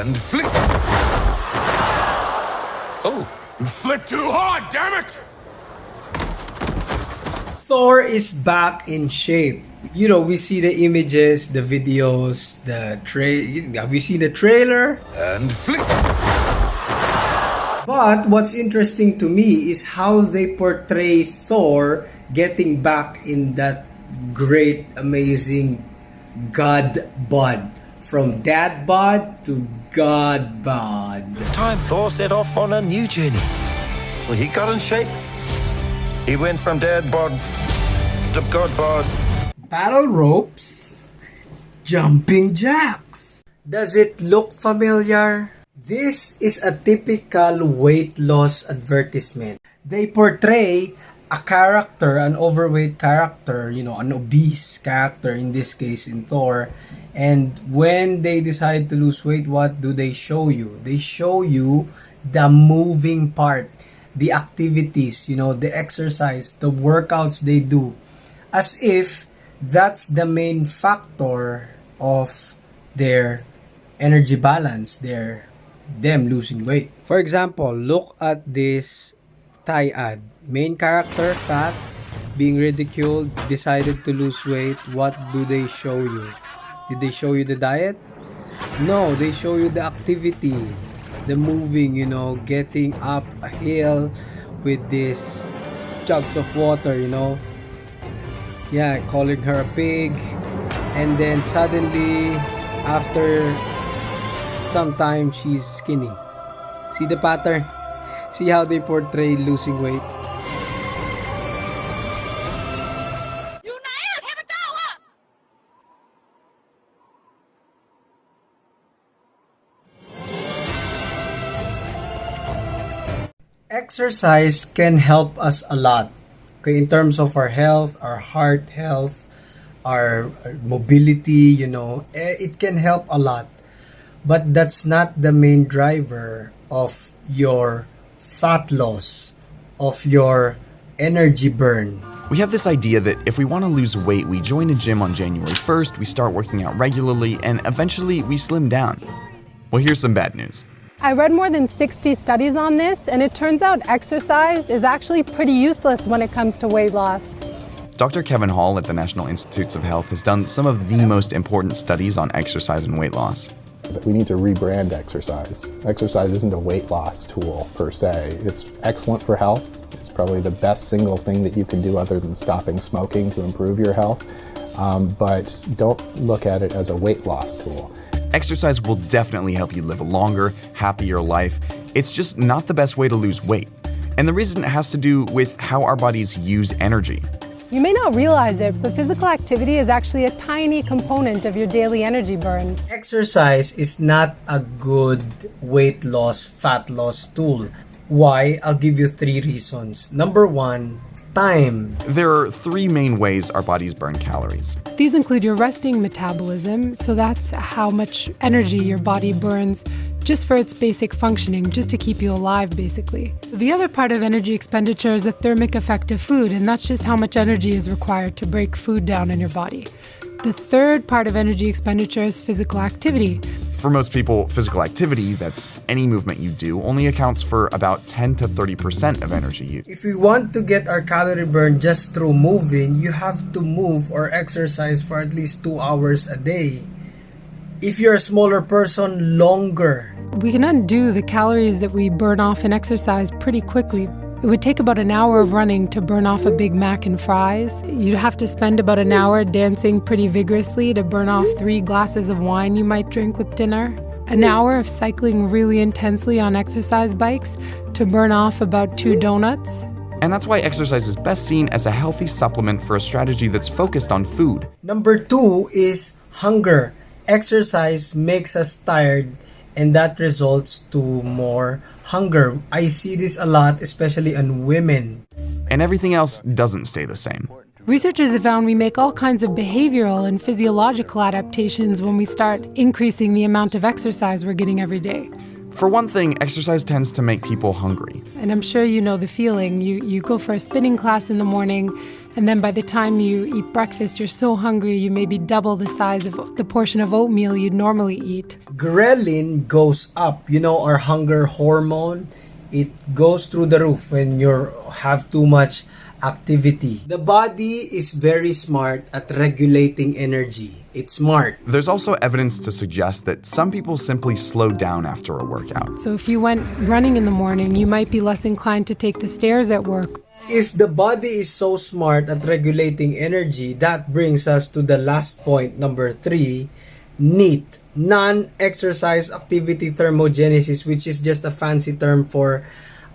and flick. Oh, you flick too hard, damn it! Thor is back in shape. You know, we see the images, the videos, have you seen the trailer? And flick. But what's interesting to me is how they portray Thor getting back in that great, amazing God bod. From dad bod to God bod. It's time Thor set off on a new journey. Well, he got in shape. He went from dad bod to God bod. Battle ropes, jumping jacks. Does it look familiar? This is a typical weight loss advertisement. They portray a character, an overweight character, you know, an obese character, in this case in Thor. And when they decide to lose weight, what do they show you? They show you the moving part, the activities, you know, the exercise, the workouts they do, as if that's the main factor of their energy balance, them losing weight. For example, look at this Thai ad. Main character, fat, being ridiculed, decided to lose weight. What do they show you? Did they show you the diet? No, they show you the activity, the moving, you know, getting up a hill with this jugs of water, you know. Yeah, calling her a pig. And then suddenly, after some time, she's skinny. See the pattern? See how they portray losing weight? Exercise can help us a lot, okay, in terms of our health, our heart health, our mobility, you know, it can help a lot. But that's not the main driver of your fat loss, of your energy burn. We have this idea that if we want to lose weight, we join a gym on January 1st, we start working out regularly, and eventually we slim down. Well, here's some bad news. I read more than 60 studies on this, and it turns out exercise is actually pretty useless when it comes to weight loss. Dr. Kevin Hall at the National Institutes of Health has done some of the most important studies on exercise and weight loss. We need to rebrand exercise. Exercise isn't a weight loss tool per se. It's excellent for health. It's probably the best single thing that you can do other than stopping smoking to improve your health. But don't look at it as a weight loss tool. Exercise will definitely help you live a longer, happier life. It's just not the best way to lose weight. And the reason has to do with how our bodies use energy. You may not realize it, but physical activity is actually a tiny component of your daily energy burn. Exercise is not a good weight loss, fat loss tool. Why? I'll give you 3 reasons. Number 1, time. There are 3 main ways our bodies burn calories. These include your resting metabolism, so that's how much energy your body burns just for its basic functioning, just to keep you alive, basically. The other part of energy expenditure is the thermic effect of food, and that's just how much energy is required to break food down in your body. The third part of energy expenditure is physical activity. For most people, physical activity, that's any movement you do, only accounts for about 10 to 30% of energy use. If we want to get our calorie burn just through moving, you have to move or exercise for at least 2 hours a day. If you're a smaller person, longer. We can undo the calories that we burn off in exercise pretty quickly. It would take about an hour of running to burn off a Big Mac and fries. You'd have to spend about an hour dancing pretty vigorously to burn off 3 glasses of wine you might drink with dinner. An hour of cycling really intensely on exercise bikes to burn off about 2 donuts. And that's why exercise is best seen as a healthy supplement for a strategy that's focused on food. Number 2 is hunger. Exercise makes us tired, and that results to more hunger. I see this a lot, especially on women. And everything else doesn't stay the same. Researchers have found we make all kinds of behavioral and physiological adaptations when we start increasing the amount of exercise we're getting every day. For one thing, exercise tends to make people hungry. And I'm sure you know the feeling. You go for a spinning class in the morning And then by the time you eat breakfast, you're so hungry, you maybe double the size of the portion of oatmeal you'd normally eat. Ghrelin goes up. You know, our hunger hormone, it goes through the roof when you have too much activity. The body is very smart at regulating energy. It's smart. There's also evidence to suggest that some people simply slow down after a workout. So if you went running in the morning, you might be less inclined to take the stairs at work. If the body is so smart at regulating energy, that brings us to the last point, number 3, NEAT, non-exercise activity thermogenesis, which is just a fancy term for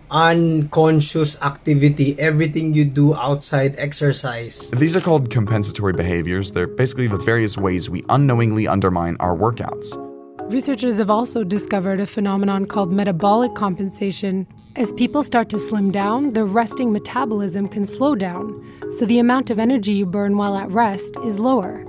unconscious activity, everything you do outside exercise. These are called compensatory behaviors. They're basically the various ways we unknowingly undermine our workouts. Researchers have also discovered a phenomenon called metabolic compensation. As people start to slim down, their resting metabolism can slow down, so the amount of energy you burn while at rest is lower.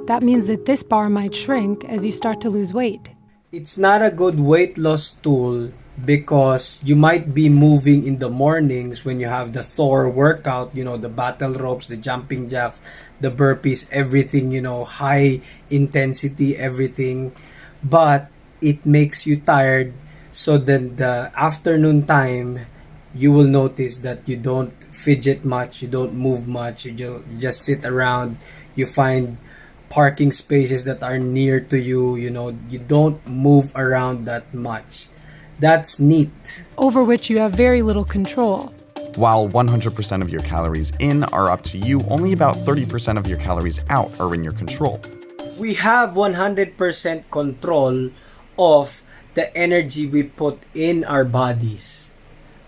That means that this bar might shrink as you start to lose weight. It's not a good weight loss tool because you might be moving in the mornings when you have the Thor workout, you know, the battle ropes, the jumping jacks, the burpees, everything, you know, high intensity, everything. But it makes you tired, so then the afternoon time you will notice that you don't fidget much, you don't move much, you just sit around, you find parking spaces that are near to you, you know, you don't move around that much. That's NEAT. Over which you have very little control. While 100% of your calories in are up to you, only about 30% of your calories out are in your control. We have 100% control of the energy we put in our bodies,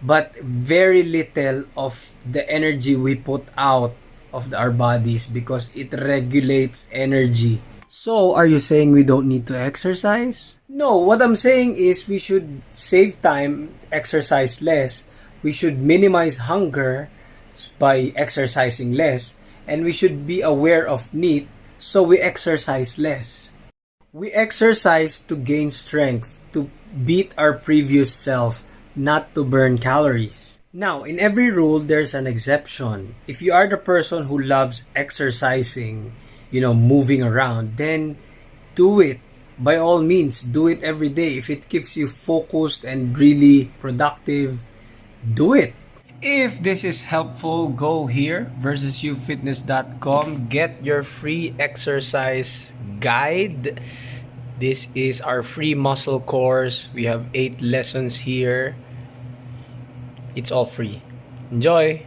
but very little of the energy we put out of our bodies because it regulates energy. So, are you saying we don't need to exercise? No, what I'm saying is we should save time, exercise less. We should minimize hunger by exercising less, and we should be aware of NEAT. So we exercise less. We exercise to gain strength, to beat our previous self, not to burn calories. Now, in every rule, there's an exception. If you are the person who loves exercising, you know, moving around, then do it. By all means, do it every day. If it keeps you focused and really productive, do it. If this is helpful, go here, versusyouFitness.com. Get your free exercise guide. This is our free muscle course. We have 8 lessons here. It's all free. Enjoy!